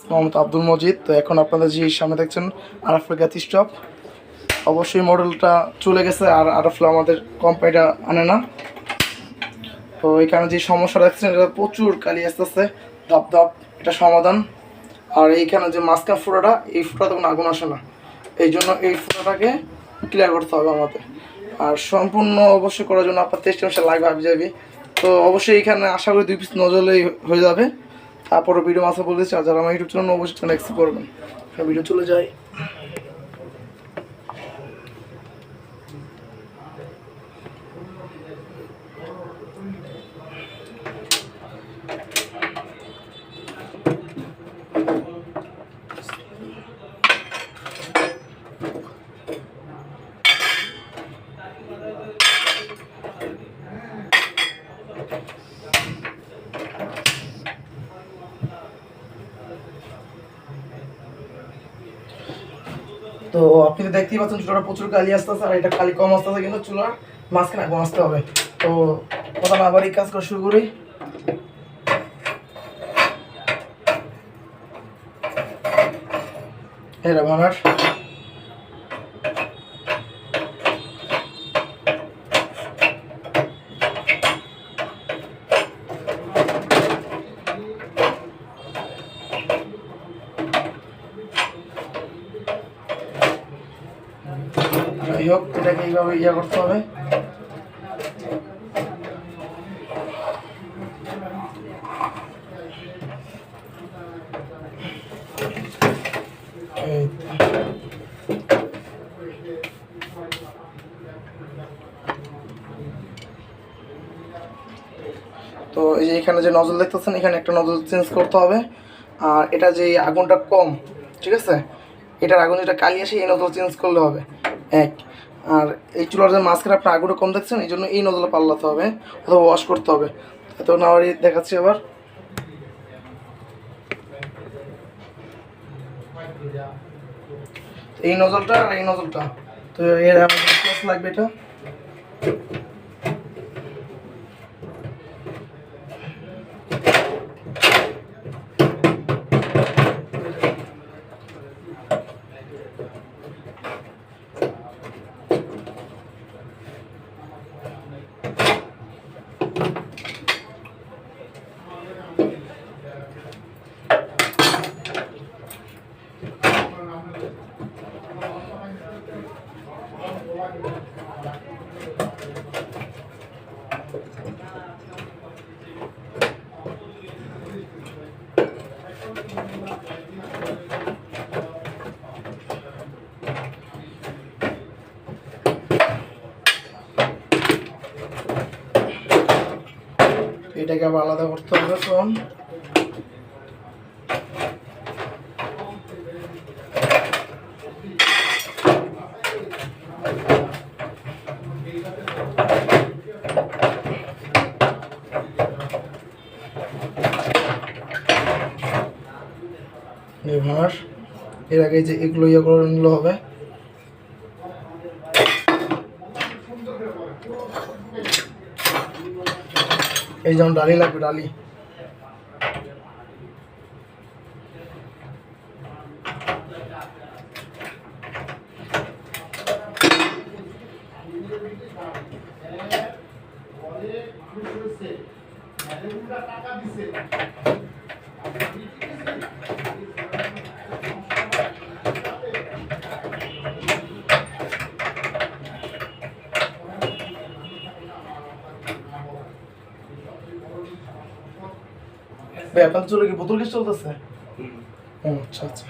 মোহাম্মদ আব্দুল মজিদ। তো এখন আপনাদের যে সামনে দেখছেন আরফের গাতি স্টপ, অবশ্যই মডেলটা চলে গেছে আর আরফলা আমাদের কোম্পানিটা আনে না। তো এখানে যে সমস্যাটা দেখছেন এটা প্রচুর কালি আসতেছে ধপ ধপ, এটা সমাধান। আর এইখানে যে মাঝখান ফুটাটা, এই ফুটাতে কোনো আগুন আসে না, এই জন্য এই ফুটাটাকে ক্লিয়ার করতে হবে আমাদের। আর সম্পূর্ণ অবশ্যই করার জন্য আপনার 23 মাসে লাগবে হাবি যাবি। তো অবশ্যই এখানে আশা করি 2 পিস নজলেই হয়ে যাবে। তারপরে ভিডিও মাসে বলেছি, আর যারা আমার ইউটিউব চ্যানেল অবশ্যই চ্যানেল অ্যাক্সেস করবেন। ভিডিও চলে যায়। তো আপনি তো দেখতেই পাচ্ছেন চুলাটা প্রচুর কালি আসতেছে, আর এটা কালি কম আসতেছে, কিন্তু চুলার মাঝখানে আগুন আসতে হবে। তো কথা না আবার এই কাজ করা শুরু করি। এটা ভাঙার যাই হোক, এটাকে এইভাবে করতে হবে। তো এই যে এখানে যে নজল দেখতেছেন, এখানে একটা নজল চেঞ্জ করতে হবে। আর এটা যে আগুনটা কম, ঠিক আছে, এটার আগুন যেটা কালি আসে এই নজল চেঞ্জ করলে হবে এক। আর এই চুলার যে মাঝখানে আপনার আগুনটা কম দেখছেন, এই জন্য এই নজলে পাল্লাতে হবে অথবা ওয়াশ করতে হবে। তো না দেখাচ্ছি আবার। এই নজলটা আর এই নজলটা, তো এর আমাদের লাগবে এটা। এটাকে আবার আলাদা করতে হবে। তখন নির্ভার এর আগে যে এগুলো করে নিলে হবে। এই যেমন ডালি লাগবে, ডালি ভাই, আপনাদের চলে কি বোতল গ্যাস চলতেছে? ও আচ্ছা আচ্ছা।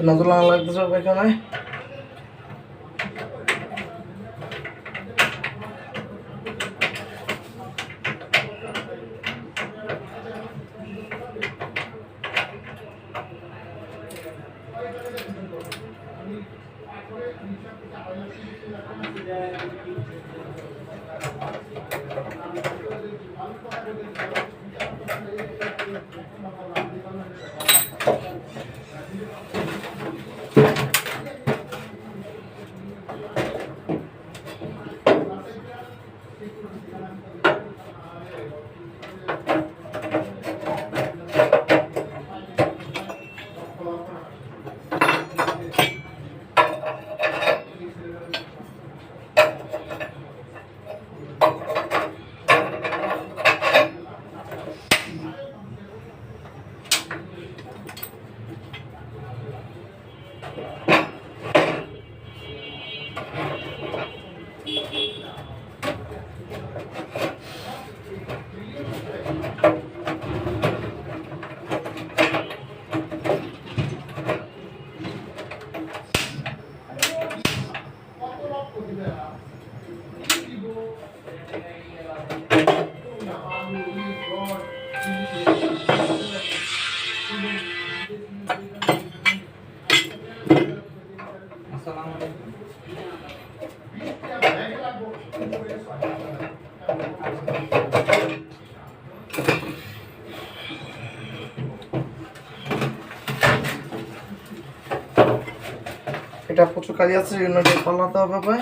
নজর লাগতেছে এখানে। এটা প্রচুর কাজ আছে, এই জন্য পাল্লাতে হবে।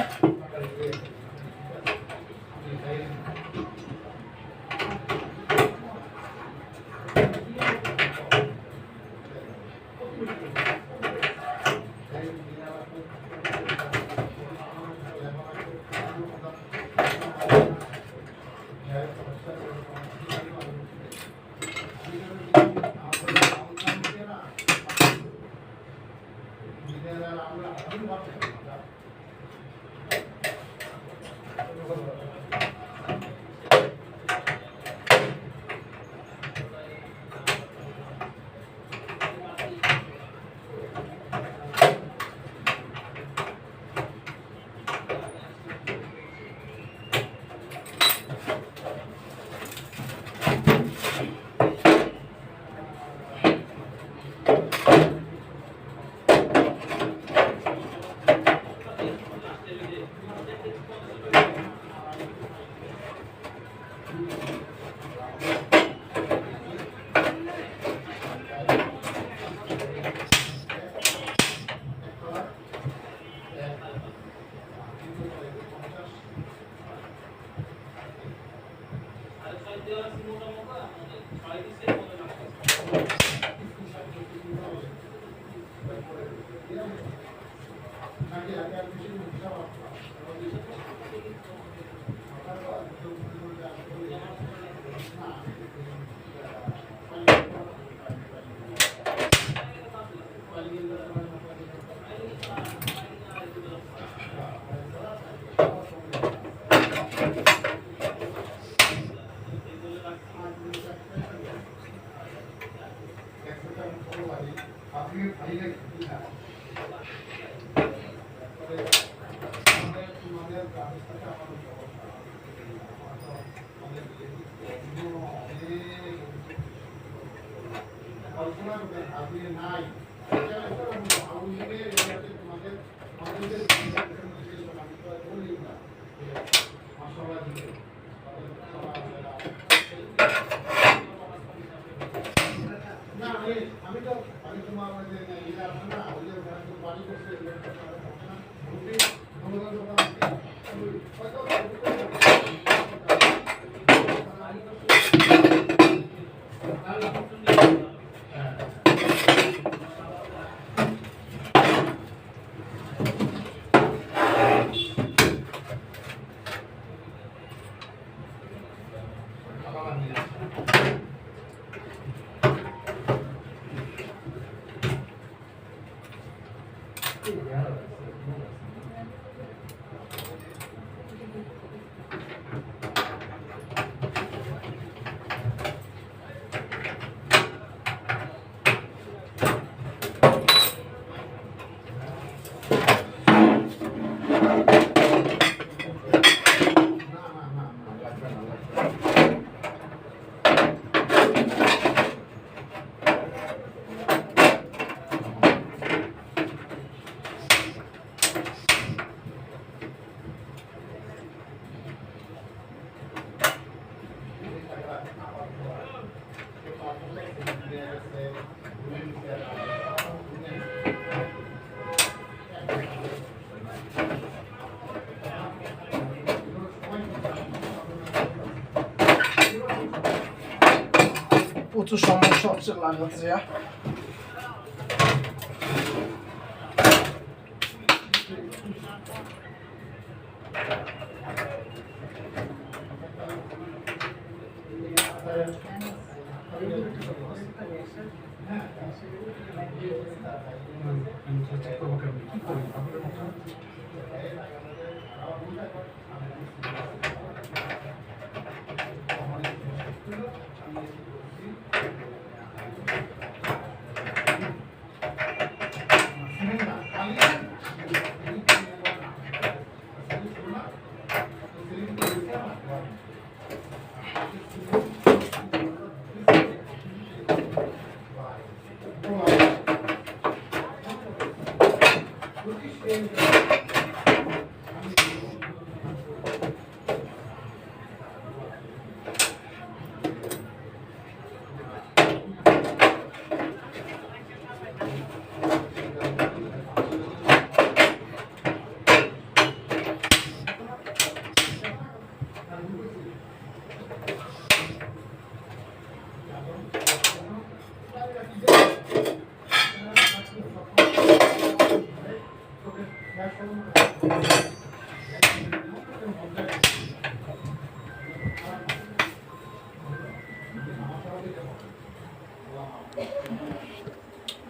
প্রচুর সমস্যা হচ্ছে লাগাতে।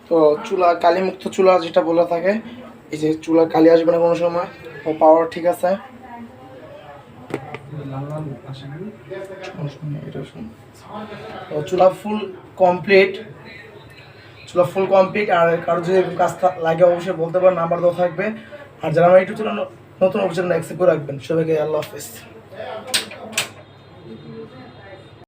তো চুলা কালিমুক্ত চুলা যেটা বলা থাকে, এই যে চুলা কালি আসবে না কোনো সময়, ও পাওয়ার ঠিক আছে। তো চুলা ফুল কমপ্লিট, চুলা ফুল কমপ্লিট। আর কারো যদি কাজ লাগে অবশ্যই বলতে পারেন, নাম্বার দেওয়া থাকবে। আর যারা আমার ইউটিউব চ্যানেল নতুন অবশ্যই অ্যাক্সেপ্ট করে রাখবেন। সবাইকে আল্লাহ হাফেজ।